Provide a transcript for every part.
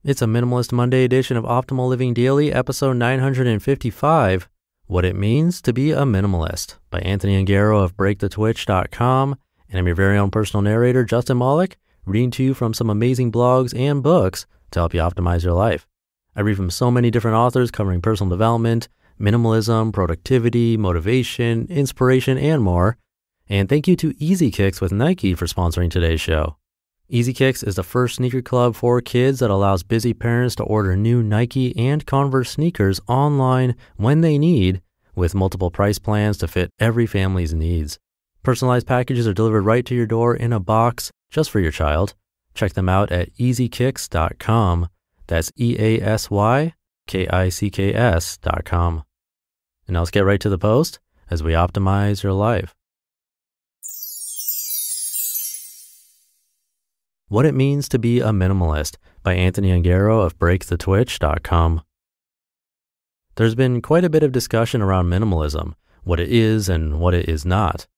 It's a Minimalist Monday edition of Optimal Living Daily, episode 955, What It Means to Be a Minimalist, by Anthony Ongaro of BreakTheTwitch.com, and I'm your very own personal narrator, Justin Malik, reading to you from some amazing blogs and books to help you optimize your life. I read from so many different authors covering personal development, minimalism, productivity, motivation, inspiration, and more. And thank you to EasyKicks with Nike for sponsoring today's show. EasyKicks is the first sneaker club for kids that allows busy parents to order new Nike and Converse sneakers online when they need, with multiple price plans to fit every family's needs. Personalized packages are delivered right to your door in a box just for your child. Check them out at EasyKicks.com. That's EasyKicks.com. And now let's get right to the post as we optimize your life. What It Means to Be a Minimalist, by Anthony Ongaro of BreakTheTwitch.com. There's been quite a bit of discussion around minimalism, what it is and what it is not.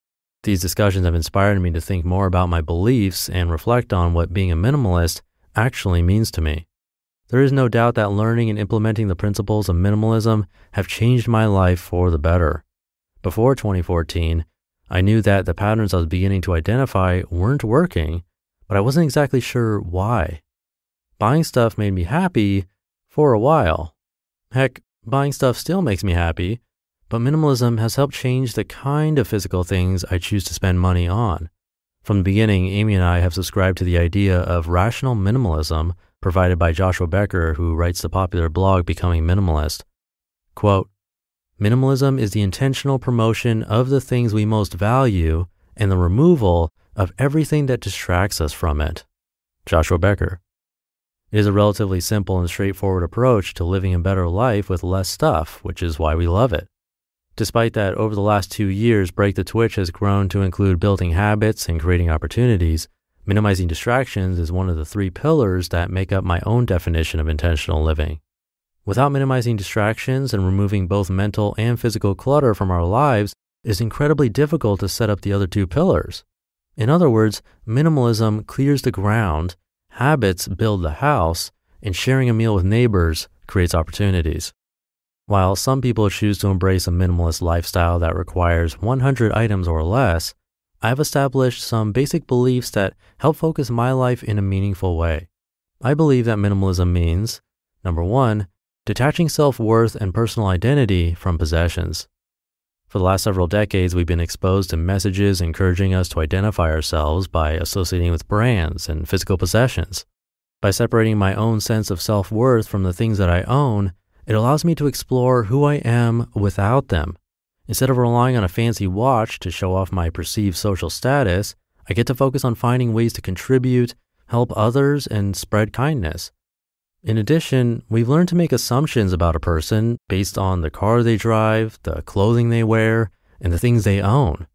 These discussions have inspired me to think more about my beliefs and reflect on what being a minimalist actually means to me. There is no doubt that learning and implementing the principles of minimalism have changed my life for the better. Before 2014, I knew that the patterns I was beginning to identify weren't working, but I wasn't exactly sure why. Buying stuff made me happy for a while. Heck, buying stuff still makes me happy, but minimalism has helped change the kind of physical things I choose to spend money on. From the beginning, Amy and I have subscribed to the idea of rational minimalism provided by Joshua Becker, who writes the popular blog Becoming Minimalist. Quote, "Minimalism is the intentional promotion of the things we most value and the removal of everything that distracts us from it." Joshua Becker. It is a relatively simple and straightforward approach to living a better life with less stuff, which is why we love it. Despite that, over the last 2 years, Break the Twitch has grown to include building habits and creating opportunities. Minimizing distractions is one of the 3 pillars that make up my own definition of intentional living. Without minimizing distractions and removing both mental and physical clutter from our lives, it is incredibly difficult to set up the other 2 pillars. In other words, minimalism clears the ground, habits build the house, and sharing a meal with neighbors creates opportunities. While some people choose to embrace a minimalist lifestyle that requires 100 items or less, I've established some basic beliefs that help focus my life in a meaningful way. I believe that minimalism means, number 1, detaching self-worth and personal identity from possessions. For the last several decades, we've been exposed to messages encouraging us to identify ourselves by associating with brands and physical possessions. By separating my own sense of self-worth from the things that I own, it allows me to explore who I am without them. Instead of relying on a fancy watch to show off my perceived social status, I get to focus on finding ways to contribute, help others, and spread kindness. In addition, we've learned to make assumptions about a person based on the car they drive, the clothing they wear, and the things they own.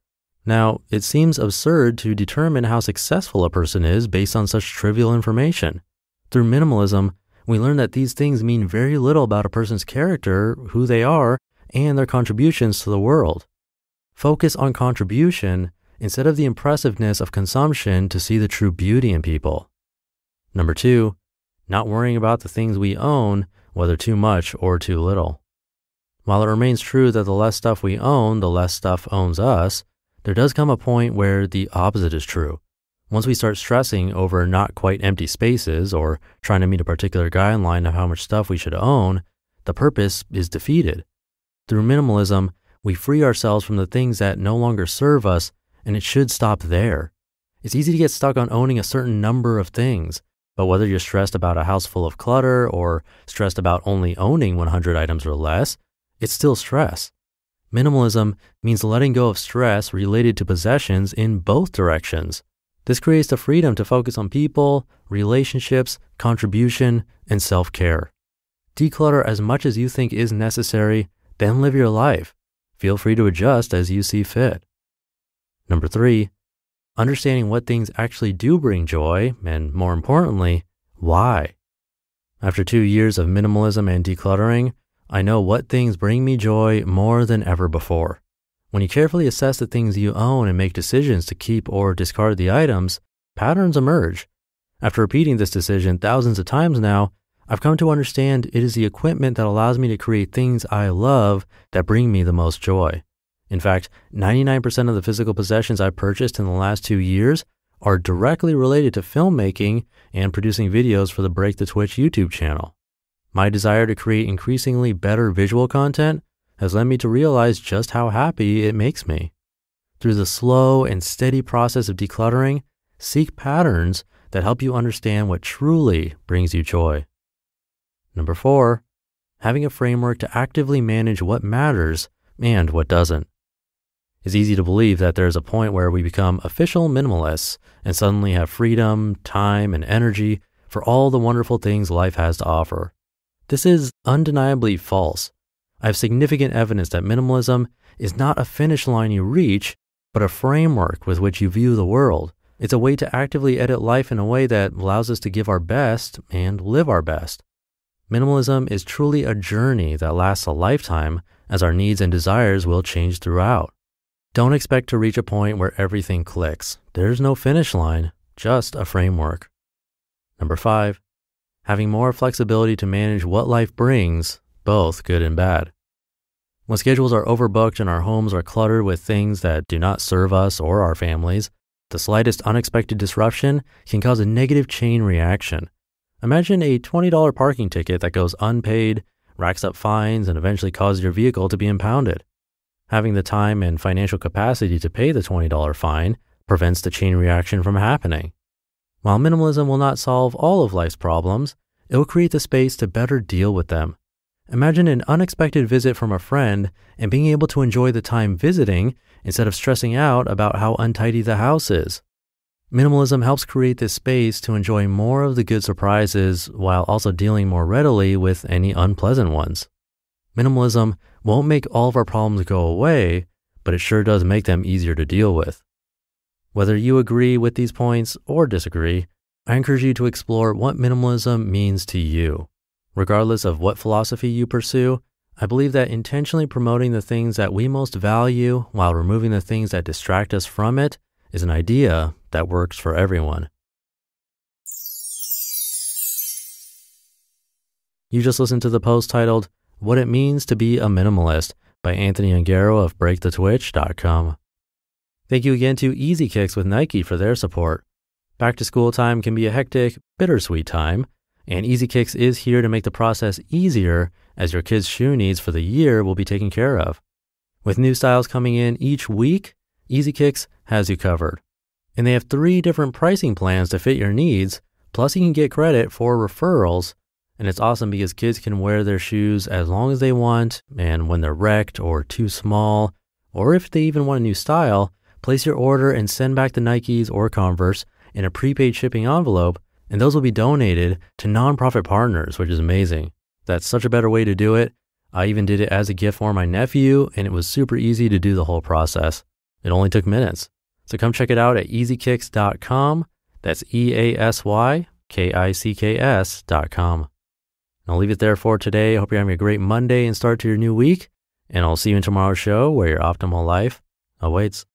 Now, it seems absurd to determine how successful a person is based on such trivial information. Through minimalism, we learn that these things mean very little about a person's character, who they are, and their contributions to the world. Focus on contribution instead of the impressiveness of consumption to see the true beauty in people. Number 2, not worrying about the things we own, whether too much or too little. While it remains true that the less stuff we own, the less stuff owns us, there does come a point where the opposite is true. Once we start stressing over not quite empty spaces or trying to meet a particular guideline of how much stuff we should own, the purpose is defeated. Through minimalism, we free ourselves from the things that no longer serve us, and it should stop there. It's easy to get stuck on owning a certain number of things, but whether you're stressed about a house full of clutter or stressed about only owning 100 items or less, it's still stress. Minimalism means letting go of stress related to possessions in both directions. This creates the freedom to focus on people, relationships, contribution, and self-care. Declutter as much as you think is necessary, then live your life. Feel free to adjust as you see fit. Number 3, understanding what things actually do bring joy, and more importantly, why. After 2 years of minimalism and decluttering, I know what things bring me joy more than ever before. When you carefully assess the things you own and make decisions to keep or discard the items, patterns emerge. After repeating this decision thousands of times now, I've come to understand it is the equipment that allows me to create things I love that bring me the most joy. In fact, 99% of the physical possessions I purchased in the last 2 years are directly related to filmmaking and producing videos for the Break the Twitch YouTube channel. My desire to create increasingly better visual content has led me to realize just how happy it makes me. Through the slow and steady process of decluttering, seek patterns that help you understand what truly brings you joy. Number 4, having a framework to actively manage what matters and what doesn't. It's easy to believe that there's a point where we become official minimalists and suddenly have freedom, time, and energy for all the wonderful things life has to offer. This is undeniably false. I have significant evidence that minimalism is not a finish line you reach, but a framework with which you view the world. It's a way to actively edit life in a way that allows us to give our best and live our best. Minimalism is truly a journey that lasts a lifetime, as our needs and desires will change throughout. Don't expect to reach a point where everything clicks. There's no finish line, just a framework. Number 5, having more flexibility to manage what life brings, both good and bad. When schedules are overbooked and our homes are cluttered with things that do not serve us or our families, the slightest unexpected disruption can cause a negative chain reaction. Imagine a $20 parking ticket that goes unpaid, racks up fines, and eventually causes your vehicle to be impounded. Having the time and financial capacity to pay the $20 fine prevents the chain reaction from happening. While minimalism will not solve all of life's problems, it will create the space to better deal with them. Imagine an unexpected visit from a friend and being able to enjoy the time visiting instead of stressing out about how untidy the house is. Minimalism helps create this space to enjoy more of the good surprises while also dealing more readily with any unpleasant ones. Minimalism won't make all of our problems go away, but it sure does make them easier to deal with. Whether you agree with these points or disagree, I encourage you to explore what minimalism means to you. Regardless of what philosophy you pursue, I believe that intentionally promoting the things that we most value while removing the things that distract us from it is an idea that works for everyone. You just listened to the post titled, What It Means to Be a Minimalist by Anthony Ongaro of BreakTheTwitch.com. Thank you again to EasyKicks with Nike for their support. Back to school time can be a hectic, bittersweet time, and EasyKicks is here to make the process easier as your kids' shoe needs for the year will be taken care of. With new styles coming in each week, EasyKicks has you covered. And they have 3 different pricing plans to fit your needs, plus you can get credit for referrals. And it's awesome because kids can wear their shoes as long as they want, and when they're wrecked or too small, or if they even want a new style, place your order and send back the Nikes or Converse in a prepaid shipping envelope, and those will be donated to nonprofit partners, which is amazing. That's such a better way to do it. I even did it as a gift for my nephew, and it was super easy to do the whole process. It only took minutes. So come check it out at EasyKicks.com. That's EasyKicks.com. I'll leave it there for today. I hope you're having a great Monday and start to your new week. And I'll see you in tomorrow's show where your optimal life awaits.